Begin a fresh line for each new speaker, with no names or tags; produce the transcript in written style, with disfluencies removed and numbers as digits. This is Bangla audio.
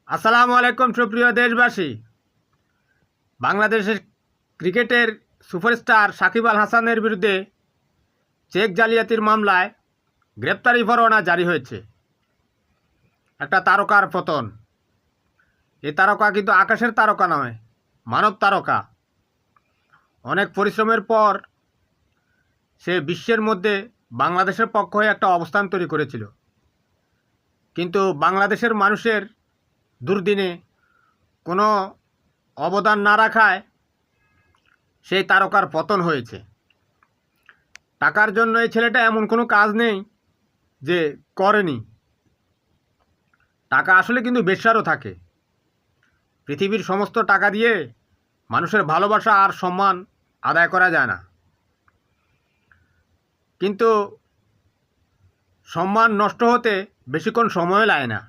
আসসালামু আলাইকুম সুপ্রিয় দেশবাসী। বাংলাদেশের ক্রিকেটের সুপারস্টার সাকিব আল হাসানের বিরুদ্ধে চেক জালিয়াতির মামলায় গ্রেপ্তারি পরোয়ানা জারি হয়েছে। একটা তারকার পতন। এই তারকা কিন্তু আকাশের তারকা নয়, মানব তারকা। অনেক পরিশ্রমের পর সে বিশ্বের মধ্যে বাংলাদেশের পক্ষ হয়ে একটা অবস্থান তৈরি করেছিল, কিন্তু বাংলাদেশের মানুষের দুর্দিনে কোনো অবদান না রাখায় সেই তারকার পতন হয়েছে। টাকার জন্য এই ছেলেটা এমন কোনো কাজ নেই যে করেনি। টাকা আসলে কিন্তু বেশ্যারও থাকে। পৃথিবীর সমস্ত টাকা দিয়ে মানুষের ভালোবাসা আর সম্মান আদায় করা যায় না, কিন্তু সম্মান নষ্ট হতে বেশিক্ষণ সময় লাগে না।